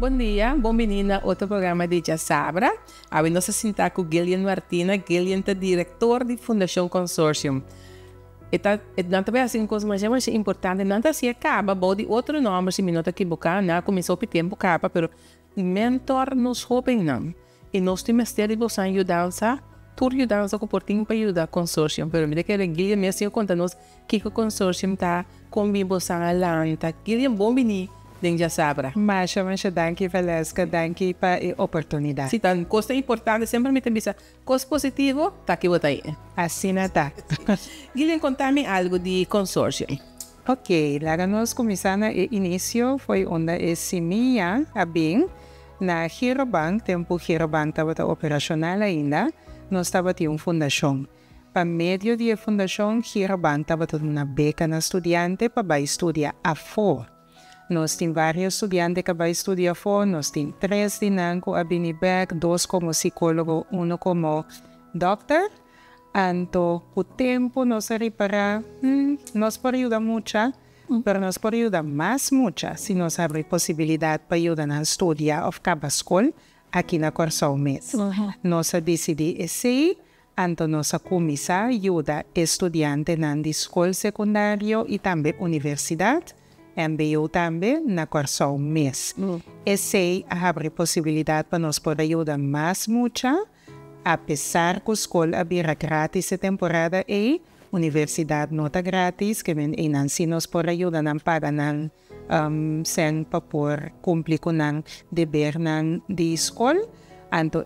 Bom dia, bem-vindo a outro programa de Já Sabra. Hoje nós estamos com Gillian Martina. Gillian é diretor da Fundação Consortium. Não também assim coisa mais importante, não se acaba, pode outro nome se me não equivocar, não começou o tempo acaba, pero mentor nos jovens não. E nós temos que ter você ajudança, toda ajudança que portinho para ajudar o Consortium. Pero me quero Gillian me assim conta-nos que o Consortium está com você alanta. Gillian, bom-vindo. Já sabra. Masha, danke Valesca, danke para a oportunidade. Se tem coisa importante, sempre me tem vista coisa positiva, tá aqui bota aí. Assim está. Guilherme, conta-me algo de consórcio. Ok, lá nós começamos o início, foi onde é semia, a bem, na Girobank, tempo Girobank estava operacional ainda, nós estava tendo uma fundação. Para meio da fundação, Girobank estava tendo uma beca na estudante para estudar a fora. Nós temos vários estudantes que vão estudar fora, nós temos 3 de Nanco, a Binibec, 2 como psicólogo, 1 como doctor. Então, o tempo nos repara, nos pode ajudar muito, mas nos pode ajudar mais muito se nós abrimos possibilidade para ajudar a estudar ou acabar a escola aqui na Corsão mesmo. Nós decidimos esse, então nós começamos a ajudar estudantes na escola secundária e também universidade. MBO também na Corsão mesmo. Esse abre possibilidade para nós poder ajudar mais muito, apesar que a escola abrirá grátis a temporada e a universidade não está grátis, que não se nós podemos ajudar a pagar sem para cumprir com o dever de escola. Então,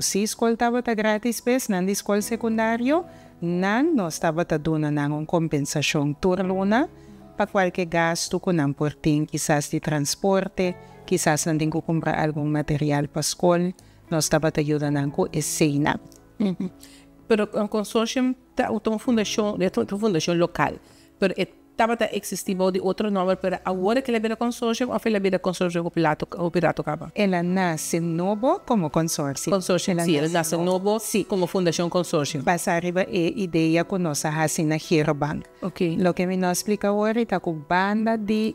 se a escola estava grátis, na escola secundária, nós estava dando uma compensação turluna, para qualquer gasto que não portem, quizás de transporte, quizás não tem que comprar algum material para a escola, nós estamos ajudando com esse cena. Pero o consórcio é uma fundação local, pero estava existindo de outro nome, pero agora que ele vira consórcio, ou ele vira consórcio o Pirato acaba? Ela nasce novo como consórcio. Consórcio, sim, ela nasce novo como fundação consórcio. Passa arriba a ideia que nós fazemos na Girobank. Ok. Lo que me nos explica agora é que a banda de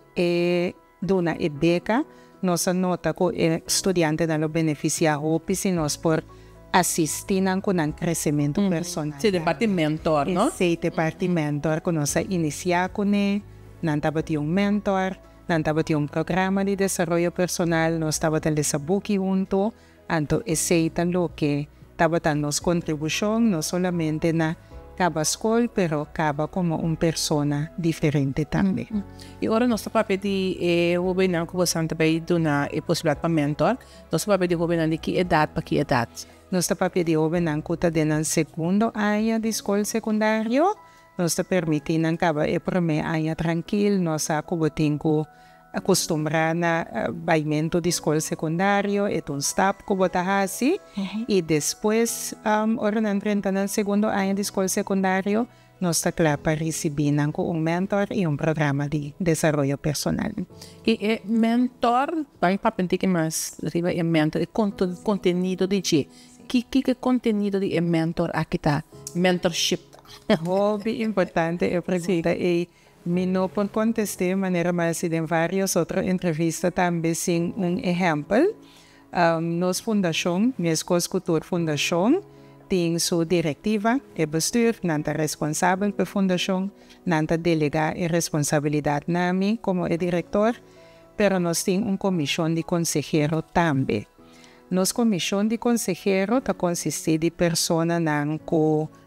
dona e beca, nós nota que o estudante não beneficia o se nós por assistir com o crescimento personal. Sim, de parte mentor, não? Sim, de parte mentor, que nós iniciamos com ele, nós estamos mentor, nós estamos programa de desenvolvimento personal, nós estamos nessa book junto, então esse é o que estava dando nossa contribuição, não somente na cada escola, mas cada como uma pessoa diferente também. E agora nós estamos pedindo o governo que você também dá a possibilidade para mentor, nós estamos pedindo o governo de que idade para que idade? Nós estamos pedindo que está segundo ano de escola secundária, nós estamos permitindo que o primeiro ano tranquilo, nós estamos acostumar na baimento de escola secundária, é um step que você faz, e depois, entrando no segundo ano de escola secundária, nós estamos claro para receber um mentor e um programa de desenvolvimento personal. E mentor, vai para que mais arriba é mentor, é conteúdo de quê? Que conteúdo de mentor aqui está? Mentorship. Hobby importante, eu pergunto, e me não pode contestar de maneira mais em várias outras entrevistas também sem exemplo. Nossa fundação, minha Escultura Fundação, tem sua diretiva, é bestuur, não é responsável pela fundação, não é delegar a responsabilidade na mim como diretor, mas nós temos comissão de consejero também. Nossa comissão de consejero está consiste de pessoas que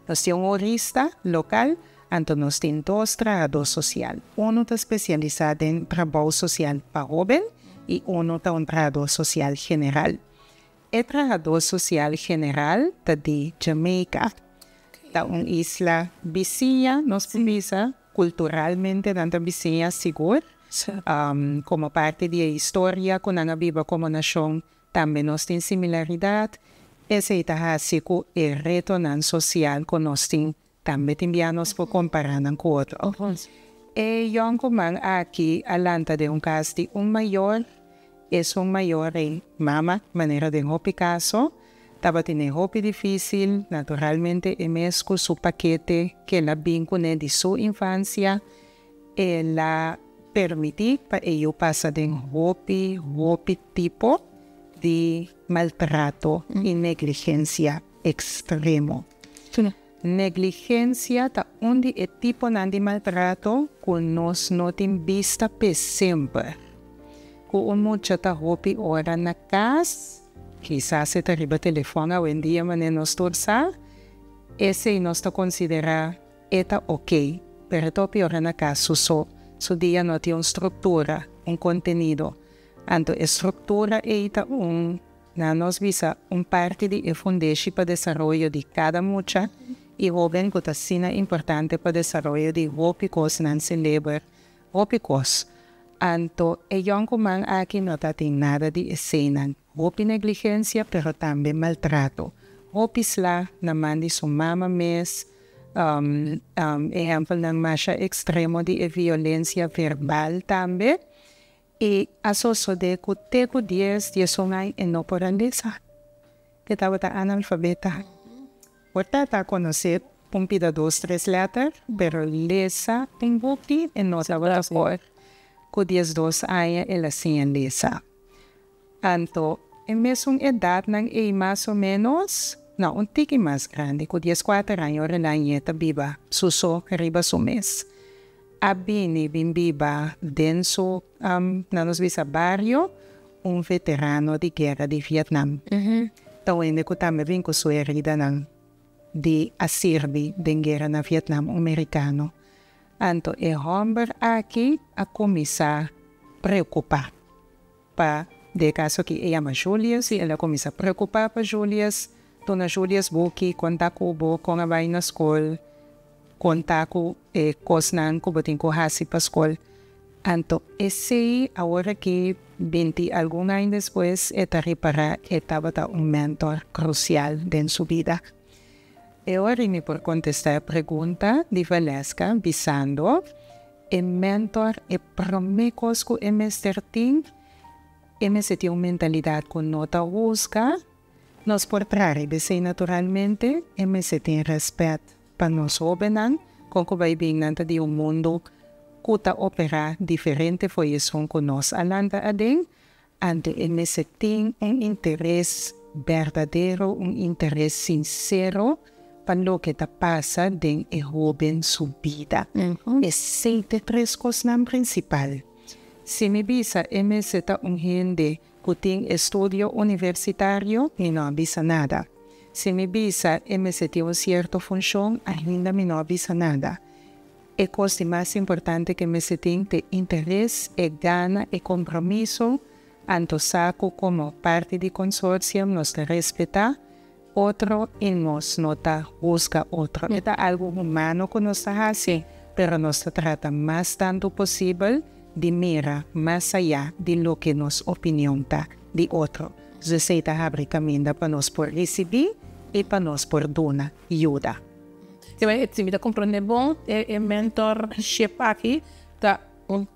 nós temos um jurista local, então nós temos 2 trabalhadores sociais. Um está especializado em trabalho social para jovens e um está um trabalhador social general. O trabalhador social general está de Jamaica, está uma isla vizinha, nós precisa culturalmente na vizinha segura, como parte da história que nós vivemos como nação. Também nós temos similaridade. Esse é o retorno social que nós temos. Também temos para comparar com outros. E eu como aqui, alanta de caso de maior, é maior em mama, maneira de caso. Estava tendo roupa difícil, naturalmente, e mesmo com seu paquete, que ela vincula de sua infância, ela permitir para ellos pasar de hopi tipo de maltrato y negligencia extremo. Negligencia ta onde é tipo de maltrato que nós não tem vista per sempre. Kung mucha ta hopi ora na casa, quizás se te riba telefona o dia mané nos torsa, esse nós ta considera eta ok, pero topi ora na casa so dia não tem uma estrutura, contenido. Anto estrutura eta na nos visa parte de fundamento para desenvolvimento de cada mucha e joven que está importante para desenvolvimento de hópicos não se lembra hópicos. Anto young man aqui não tem nada de escena. Hopi negligência, pero também maltrato. Hopis lá na mandi sua mama mes, exemplo na marcha extremo de violência verbal também. E asocio de que teco 10 anos e não por andesa. Que estava analfabeta. Porta está a conhecer pumpida 2, 3 letras, pero lesa tem book e não sabe a cor. Com 10, 2 anos ela sim lesa. Anto, em mesma idade, não é mais ou menos, não, um tique mais grande, com 10, 4 anos, ela está viva, suso, arriba su mês. Abini bimbiba denso na nos visa barrio veterano de guerra de Vietnam. Então ainda que também vim com sua herida de asirbi de guerra na Vietnam americano. Então é homem aqui a começar a preocupar para de caso que ela Julius e ela começa a preocupar para Julius. Dona Julius buki conta com a vai na escola. Contar com cosnan que botem com hasi pascol. Anto esse agora que 20 algum ano depois está reparar que estava mentor crucial em sua vida. Eu vim por contestar a pergunta de Valesca, visando o mentor é promecos que MS13 MS tem uma mentalidade que nota busca nos por trás, bem naturalmente MS tem respeito para nós jovens, como vai bem nanta de mundo que está opera diferente foi isso que nós alanda adem, ante MS tem interesse verdadeiro, interesse sincero para o que está passa em a jovem sua vida. É sempre 3 coisas principal. Se me bisa MS está gente que tem estudo universitário e não avisa nada. Se me bisa MS tem uma certa função, ainda me não avisa nada. A coisa mais importante que MS tem é interesse, é gana, é compromisso, tanto saco como parte do consórcio, nos respeita outro e nos nota busca outro. É algo humano que nós fazemos, mas nós trata mais tanto possível de mirar mais allá de lo que nos opinião tá de outro. Você está abrindo caminho para nós por receber e para nós por dar ajuda. Se me compreende bom, é mentorship aqui, tá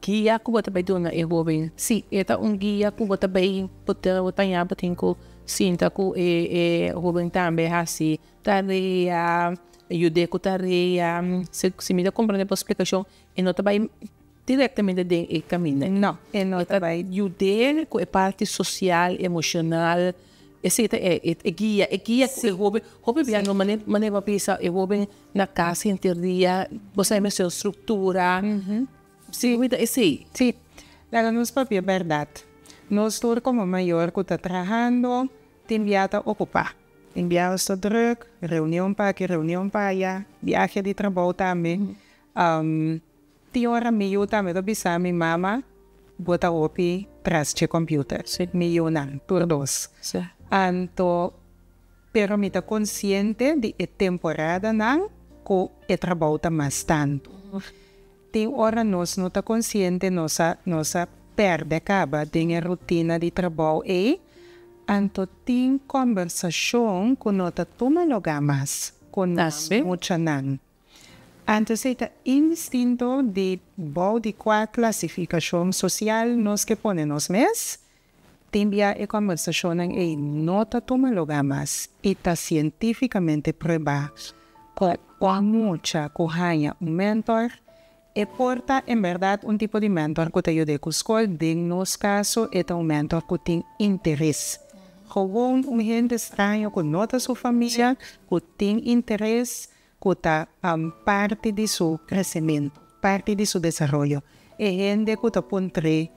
guia que você vai dar é jovem. Sim, é guia que você vai botar que sinta que é jovem também assim, tarefa, ajuda com tarefa. Se me compreende por explicação, e não vai diretamente de caminho. Não, é não vai ajudar com a parte social, emocional. Esse é guia que o jovem viaja maneira pensa o jovem na casa inteira, você é sua estrutura. Sim, esse. Sim, lá nos papéis verdade. Nós todos como maior que está trabalhando, tem viagem a ocupar. Tem viagem está druk, reunião para aqui, reunião para allá, viagem de trabalho também. Tem hora meio também do bisa minha mama bota opi tras de computer, meio não, por 2. Anto, pero me está consciente de a temporada não que o trabalho está mais tanto. Tem hora nós não está consciente, nossa perde acaba de a rotina de trabalho e anto tem conversação que não está tomando lugar mais com nós muita não. Antes está instinto de bom de qual classificação social nós que ponemos mes. Também a conversação é nota toma lugar mais e está cientificamente provado que muita corranha mentor porta, en verdad, un tipo de mentor que te ayude con escola. En nuestro caso, es un mentor que tiene interés. Gewoon un gente extraño que nota su familia, que tiene interés, que está parte de su crecimiento, parte de su desarrollo. Es gente que te pondrá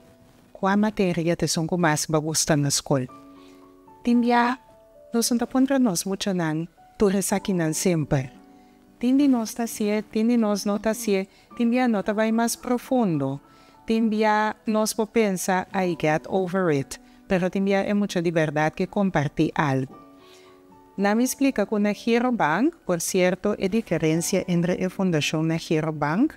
cuál materia te son que más va a gustar en la escuela. Timbia, nos pondremos mucho nan, tú resaquinan siempre. Tindi no está así, tindi nos no está así, timbia no te va más profundo. Timbia nos po pensa, I get over it. Pero timbia es mucho de verdad que compartir algo. Na me explica que una Girobank, por cierto, es diferencia entre la fundación na Girobank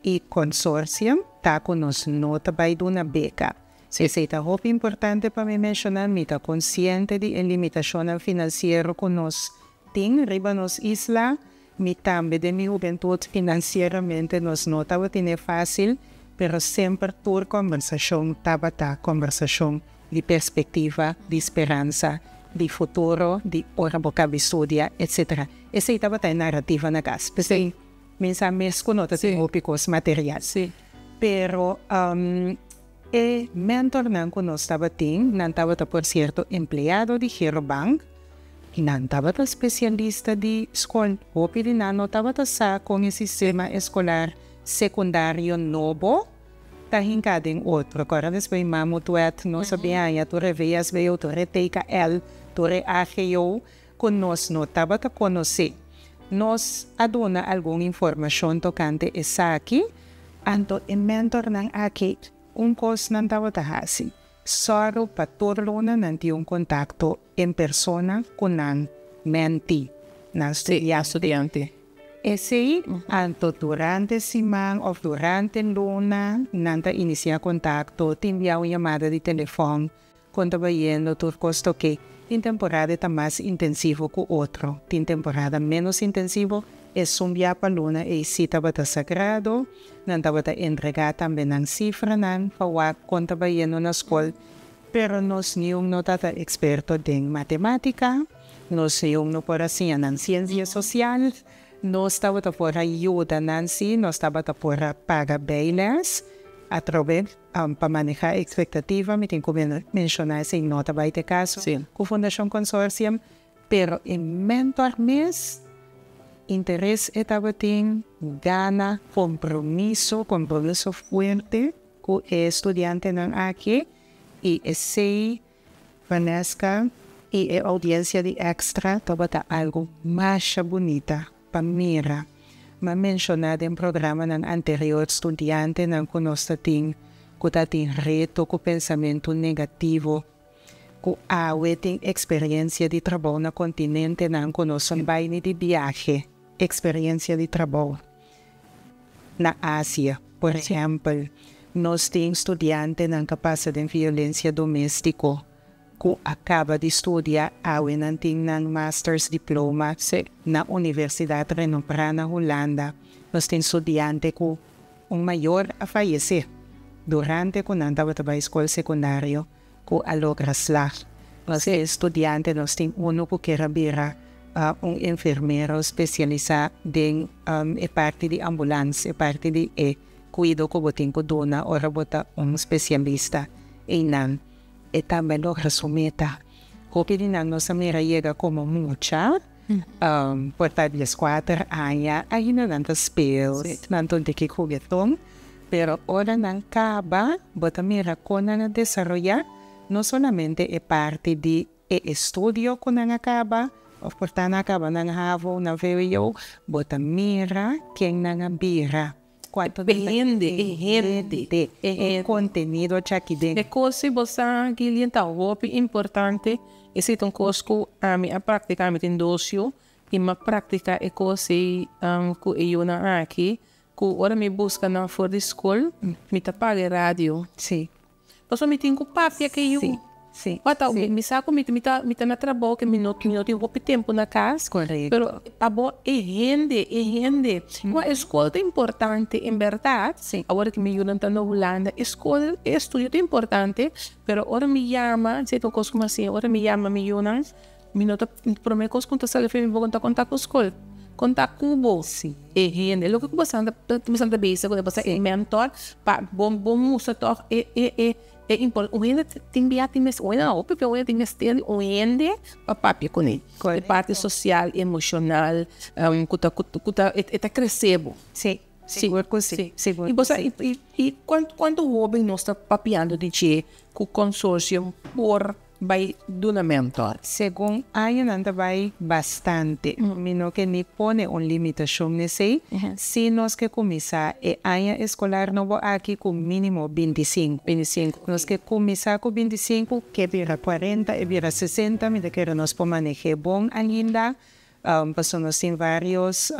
y consortium, está con nos nota by de una beca. Sí. Es muy importante para mí mencionar, me está consciente de la limitación financiera que nos tiene arriba nos isla, me también de mi juventud financieramente nos nota que tiene fácil, pero siempre toda conversación, conversación de perspectiva, de esperanza, de futuro, de hora boca estudia, etc. Esa estaba la narrativa en la casa. Sí. Mensajes que no tengo picos materiales. Sí. Pero el mentor que no estaba no estaba, por cierto, empleado de Girobank, y no estaba especialista de escuela. Hopi no estaba con el sistema escolar secundario nuevo, está en otro. Agora después mamo tuet, no sabía, ya tu reveas veio, tu reteca el, tu reageo, que nos no estaba a conocer. Nos adona alguna información tocante esa aquí, anto el mentor nan aquí, un cos nan estaba así. Solo para todo luna nanti un contacto en persona con nan menti, nan estudiante. Ese, anto durante semana o durante luna, nanta inicia contacto, te envía una llamada de teléfono, cuando va yendo tu costo que en temporada está más intensivo que otro, en temporada menos intensivo es un viaje para luna y cita va a sagrado, nanta va a entregar también en cifra, nan, para cuando va yendo na escuela, pero nos ni un no está experto en matemática, nos ni un no por así en ciencias sociales, no estaba por ayuda, Nancy, no estaba por pagar bailes a través para manejar expectativa, me tengo que mencionar ese nota para este caso, con Fundación Consortium, pero en mentor mes, interés estaba en gana, compromiso fuerte con el estudiante aquí, y ese Vanessa y la audiencia de extra, estaba algo más bonita. Pamira, ma mencionado en programa ng anterior estudiante ng kunostating kutating reto ko pensamento negativo ko aweting experiencia de trabajo na kontinente ng kunoson baini de viaje, experiencia de trabajo na Asia, por ejemplo, nos ting estudiante ng capacidad de violencia doméstico que acaba de estudar awe nanting ng master's diploma na Universidad Renombrada na Holanda. Nos tem estudiante que un mayor a fallecer durante que nandaba a escola secundaria que alogra slag. Nos estudiante nos tem uno que era bira un enfermero especializado en parte de ambulancia, parte de cuido que botin ko dona ora bota un especialista en y también lo resumita. Porque nos mira llega como mucha, por tal vez 4 años, ahí no tanto spills, tanto de que juguetón, pero ahora no acaba, bota mira con desarrollar, no solamente es parte de estudio con acaba, o por tanto acaba no havo, no veo yo, bota mira quien no bira. É conteúdo aqui dentro. É coisa você que lhe está importante. Esse é um coisa que a prática me tem docio e a prática é coisa que eu não aqui que ora me busca na fora da escola me tá paga rádio. Sim. Posso me tem que papia que eu. Sim. Então, me saco me tá na trabalho que me não tenho tempo na casa. Correto. Pero a boa é rende. Uma escola é importante, em verdade. Sim. Agora que me ajudam na Holanda, escola é estudo é importante, pero ora me chama, se tu coisa como assim, ora me chama, me ajudam, me não prometo coisa com tu telefone, me vou contar com a escola. contar cubo. Sim. E lo que você anda basic, quando você é mentor, bom usa toch é importante. O ende tem biate mes, o ende não, o ende tem mes ter o ende papi com ele. A parte social, emocional, kuta eta crescebo. Sim. Sim, Sim. Seguro. E você e quanto o jovem nós está papiando de que o consórcio por vai do mentor. Según ayan anda vai bastante. Mino que ni pone un limitación ni sei. Si nos que começar e año escolar no va aquí con mínimo 25. Nos que começar con 25, que vira 40 e vira 60, me de que nos po maneje bon ainda. Pasamos em vários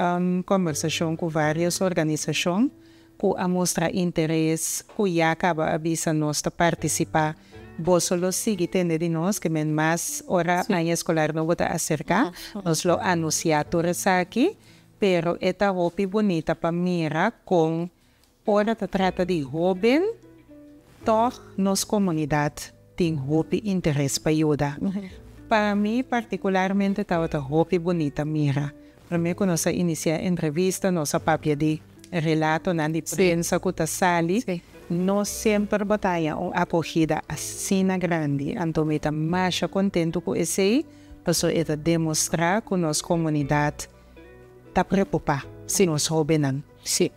conversações com várias organizações que a mostrar interesse, que já acaba avisa nós de participar. Vos solo sigue tendo de nós que men mais hora a escolar não vota acerca, nós lo anunciar todos aqui, pero esta roupa bonita para mira com hora te trata de jovem, toch nos comunidade tem roupa interesse para ajudar. Para mim, particularmente, estava a roupa bonita, mira. Para mim, quando nós iniciamos a entrevista, nossa papia de relato na de prensa que está sali, nós sempre batalha uma acolhida assim grande. Então, eu estou mais contente com isso aí, para demonstrar que nossa comunidade está preocupada se nós roubamos.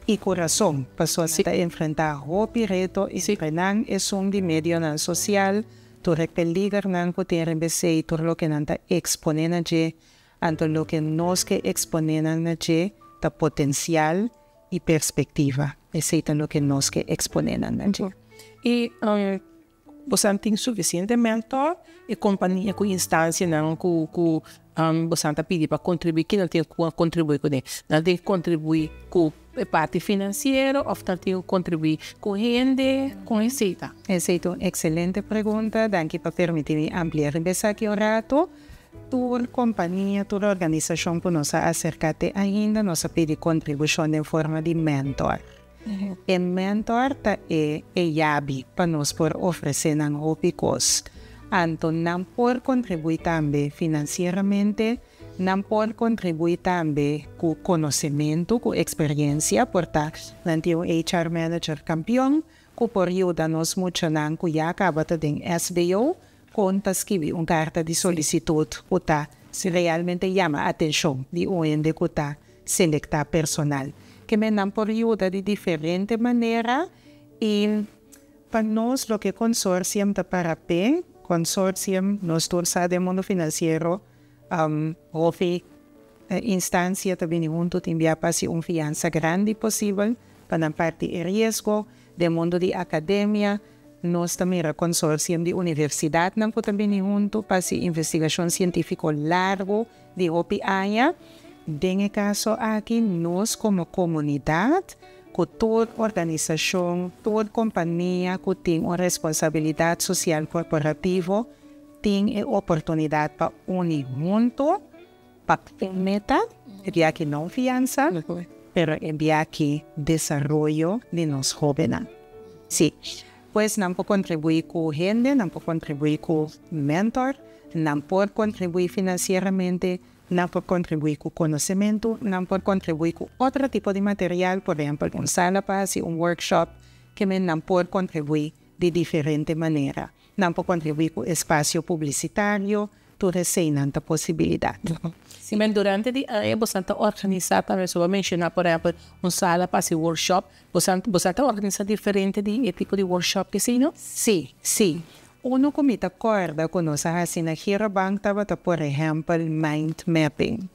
E coração, para está enfrentar roupa e reto, e não é um de meio social, tu repeligar não poder embesei, tu lo que não está exponendo a anto lo que nós que exponemos a potencial e perspectiva. Esse é o que nós que exponemos. E você tem suficiente mentor e companhia com instância não que você está pedindo para contribuir, que não tem que contribuir com ele. Não tem que contribuir com a parte financeira ou não tem que contribuir com renda, com receita. Essa é uma excelente pergunta. Danke para permitir ampliar aqui o rato. Tua companhia, tua organização que nos acercate ainda, nos pede contribuição em forma de mentor. E mentor é chave para nós por oferecer um rópicos. Então, não por contribuir também financeiramente, não por contribuir também com conhecimento, com experiência, portanto, não tem um HR manager campeão, que por ajudar-nos muito, que já acaba de SBO, conta escrever uma carta de solicitude que está se realmente chama a atenção de onde que está selectar personal. Que me não por ajuda de diferente maneira e para nós o que consorcium está para bem, consorcium nós torçamos do mundo financeiro, houve instância também junto de enviar para si fiança grande possível para a parte de risco do mundo de academia. Nós também era consorcium de universidade, não também junto para si investigação científica largo de OPI. Nesse caso aqui, nós como comunidade, com toda organização, toda companhia que tem uma responsabilidade social corporativa, tem a oportunidade para unir junto, para meta, enviar aqui não fiança, mas enviar aqui desenvolvimento de nós jovens. Sim. Pues não pode contribuir com gente, não pode contribuir com mentor, não pode contribuir financeiramente, não pode contribuir com conhecimento, não pode contribuir com outro tipo de material, por exemplo, sala para workshop, que não pode contribuir de diferente maneira. Não pode contribuir com espaço publicitário, toda essa possibilidade. Sim, mas durante o dia, você está organizando, também só vou mencionar, por exemplo, sala para workshop, você está organizando diferente de tipo de workshop que sim, não? Sim. Uno que me acorda quando nós fazemos na Girobank, por exemplo, mind mapping.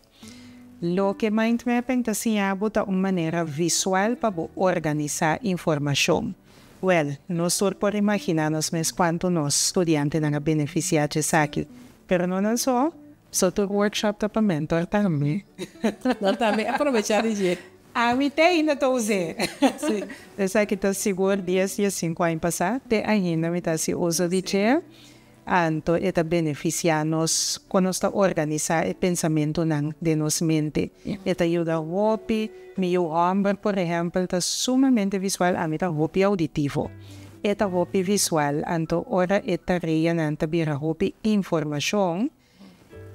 Lo que mind mapping é uma maneira visual para organizar informação. Nós por imaginar-nos quanto nós estudantes não beneficiar de aqui. Pero não é só tu workshop para mentor também. Não, também aproveitar de jeito. Me tem ainda estou usando. Sim. Essa aqui está seguro 10 dias 5 anos passar, tem ainda me está se usa de jeito. Então, está beneficiar-nos quando está organizar o pensamento de nossa mente. Está ajuda a roupa, meu ombro, por exemplo, está sumamente visual, a mim está roupa auditivo. Esta roupa visual, então, ora esta reia nanta bira roupa informação,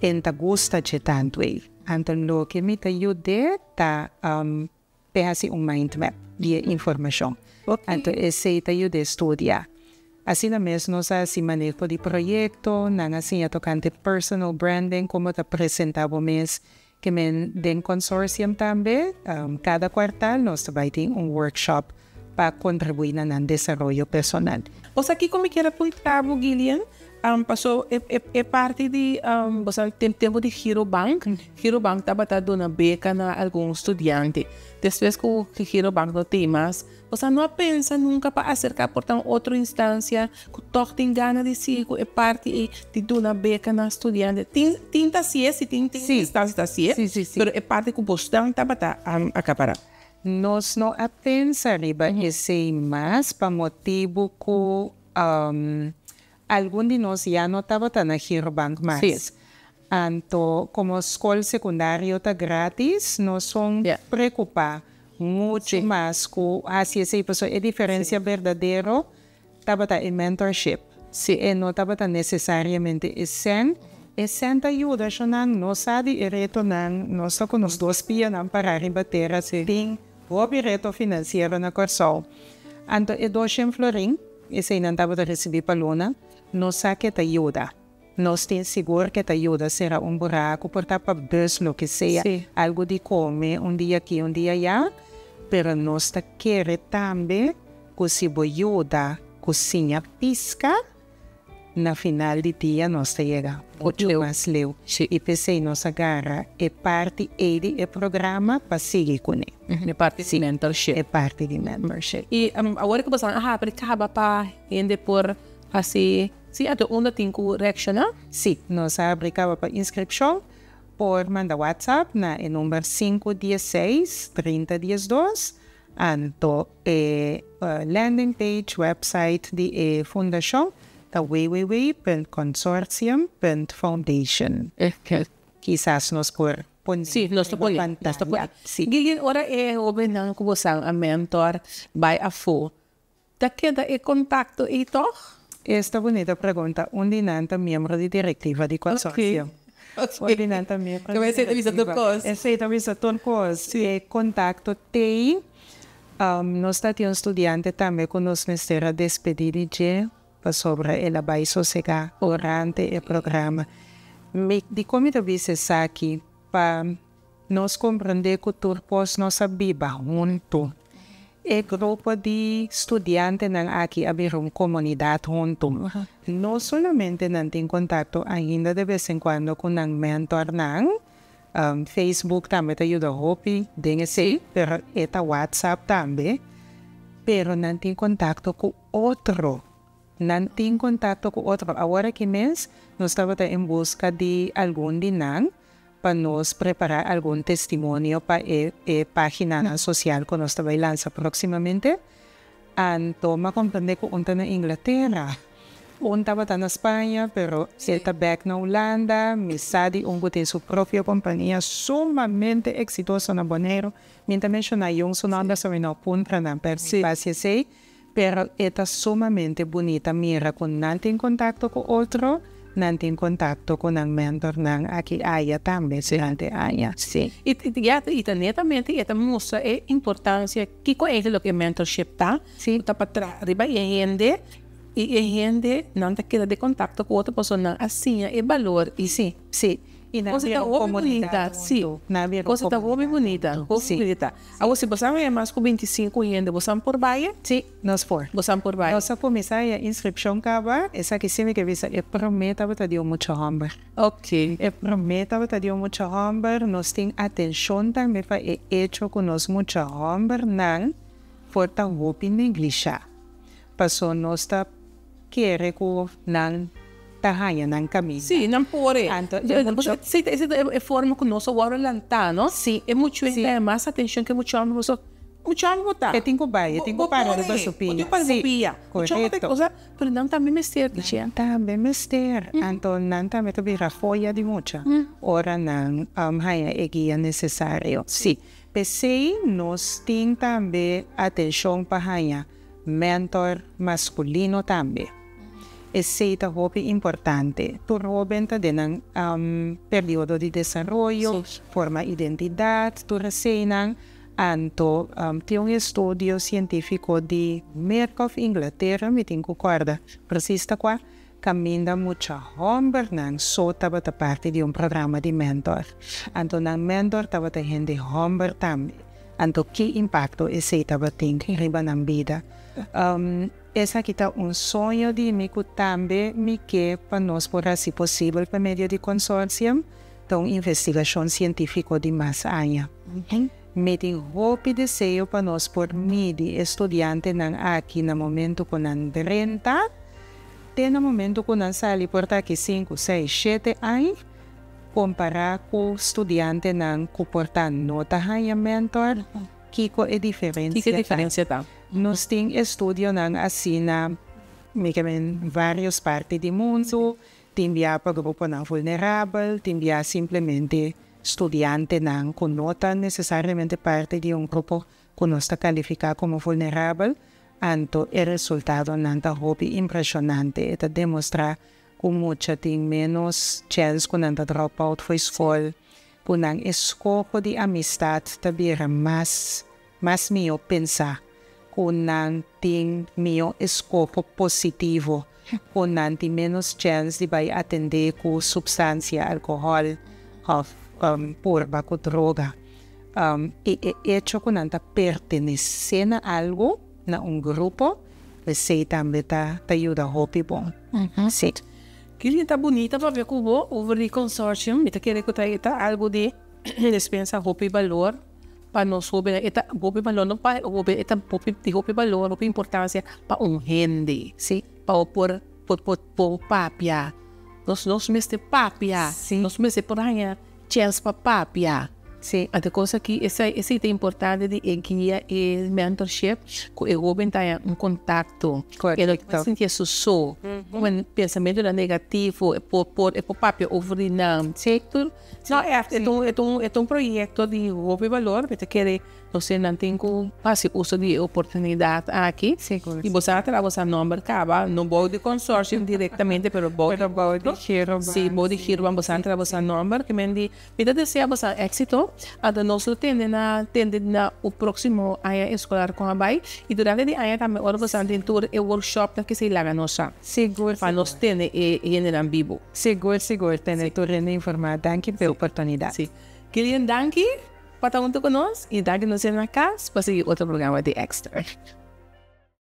enta gusta de tanto ele. Anton lo que me te ayude ta pehasi un mind map de información. Anton ese te ayude a estudiar. Así na mesmo sa si manejo de proyecto, nang assim tocante personal branding, como te presentaba mes que men den consortium también. Cada kwartal nos vai ter un workshop para contribuir na desarrollo personal. O sea, aqui como que era apuntar, Gillian, passou parte de tempo de Girobank. Girobank estava dando beca a algum estudante. Depois que o Girobank não tem mais, você não pensa nunca para acercar por outra instância que toque tem gana de si, que é parte de dar beca na estudante. Tem Sim. instância assim, Sim. mas é parte que o postão estava a acaparar. Nós não pensa riba esse mais para motivo que algum de nós já não estava na Girobank mais. Sim. Então, como escola secundária está grátis, nós somos preocupar muito mais com assim essa pessoa. A diferença verdadeira estava em mentorship. E não estava necessariamente essa ajuda, não sabe o reto nós só com os dois pias para rebater assim o reto financeiro na corção. Então, é dois florim, esse não estava a receber palona, nós sabe que ajuda. Nós temos seguro que te ajuda, será um buraco, portar para bus, lo que seja, algo de comer, um dia aqui, um dia lá, pero nós queremos também que se ajuda, cozinha, pisca, na final do dia nós chega muito mais leu. E pensei, nós agarra, é parte do programa para seguir com ele. É parte de mentorship. É parte de mentorship. E agora que você acaba para ainda por assim, sim, até onde tem correction, não? Sim, nós abrimos para inscrição por mandar WhatsApp na número 516-3012. Então, landing page, website de fundação, da www.consortium.foundation. Quizás nos por sim, nós estamos pantalla. Gillian, ora é o benang que você a mentor by a fo. Da queda é contato e toch? Esta bonita pergunta, onde nanta membro de diretiva de consorcio. Onde nanta membro de diretiva. Aceita visa turcos. Se contacto tem, nós temos estudante também que nos mestera despedir de sobre el abai sossega durante o programa. De como eu disse aqui, para nós compreender que turcos nós viva junto. O grupo de estudiantes aqui abrir uma comunidade junto. Não somente não tem contato ainda de vez em quando com um mentor, Facebook também te ajuda a hopi, pero eta WhatsApp também, pero não tem contato com outro. Não tem contato com outro. Agora que mês, nós estamos em busca de algum dinang para nos preparar algum testemunho para a página social que nós estamos lançando proximamente. Então, me compreender que está na Inglaterra, está na Espanha, pero está back na Holanda, me sabe que tem sua própria companhia sumamente exitosa na Bonaire. Mientras menciona yung sonanda sa minha punta na perspicácia, pero está sumamente bonita. Mira, quando não tem contato com outro, não tem contato com um mentor aqui aya também, durante aya, sim. E netamente, esta mostra a importância que com ele o que mentorship tá, sim, tá para trás, riba e a gente não tá queda de contato com outra pessoa, assim é valor e sim. E na coisa tá bonita, sim. Coisa tá bonita, bonita. Agora se você é mais com 25 anos, você por baia? Sim, nós por. Você por baia. Nós começar a inscrição cava, essa que sempre que visa é prometa para ter muito hamburger. Ok. É prometa para ter muito hamburger, nós tem atenção também para é hecho com nós muito hamburger, não for tão roupa negligenciar. Passou nós tá querer com não tahaya ng caminho. Sim, não pode. Essa é a forma que nós agora lantamos. Sim. É muito mais atenção que muito amo. Muito amo botar. É tenho baia, tenho para de basupia. Sim, correto. Mas não também mester. Também mester. Então, não também tu vira folha de mucha. Ora não, haya é guia necessário. Sim. Pensei, nós temos também atenção para haya mentor masculino também. Esse hopi importante. Tu Robin ta din ang periodo de desarrollo, forma identidad, tu resenang, anto tem um estudio científico de Merck Inglaterra, me tem concorda, precisa qua, caminda mucha homem nang so taba ta parte de programa de mentor. Anto nang mentor taba ta hindi homem tambi. Anto que impacto esse taba tem riba nang vida. Essa kita sonho de mim também me que para nós por se possível por meio de consórcio, então investigação científica de mais área. Me tem hope e desejo para nós por mim de estudante nang aqui no momento com nan 30, tem no momento com nan sali por aqui 5, 6, 7 anos, comparar com estudante nang comportar nota hanya mentor, kiko é diferença. Que diferença tá? Nós temos estudo assim em várias partes do mundo, tem para grupo vulnerável, tem simplesmente estudante com nota necessariamente parte de grupo que nós está qualificado como vulnerável, então o resultado não está impressionante, é demonstrar que muita tem menos chance que não drop out da escola, que não escopo de amistade também mais meu pensar. Kunang ting mio escopo positivo, kunang ting menos chance de vai atender com substância, álcool, purba, com droga. Hecho kunang ta pertenecer a algo, na grupo, você também tá ajuda hopi bom. Sim. Que tá bonita para ver como o over consortium, me tá querendo que tá algo de dispensa hopi valor. Para nós saber esta hopi valor não para esta hopi valor hopi importância para gente, sim, para por papia, nós mesmo papia, nós mesmo por ganhar chance para papia, sim, a coisa que essa é importante de guia e mentorship que o jovem tenha contato, ele sentir susso, um pensamento negativo por papia over não, certo? Não, é um projeto de jovem valor, que quer você não tem que fazer uso de oportunidade aqui. E você atravessa o número acaba, não pode consórcio diretamente, mas pode giro. Sim, pode giro, você atravessa o número, que me diz, vida deseja você êxito, até nós tende na o próximo ano escolar com a BAI, e durante o ano também, agora você tem tour e workshop que se laga nossa. Seguro. Para nós ter em vivo. Seguro, ter tour informado, danke pela oportunidade. Sim. Kilian, danke. Para estar junto conosco e dar-nos na casa para seguir outro programa de Extra.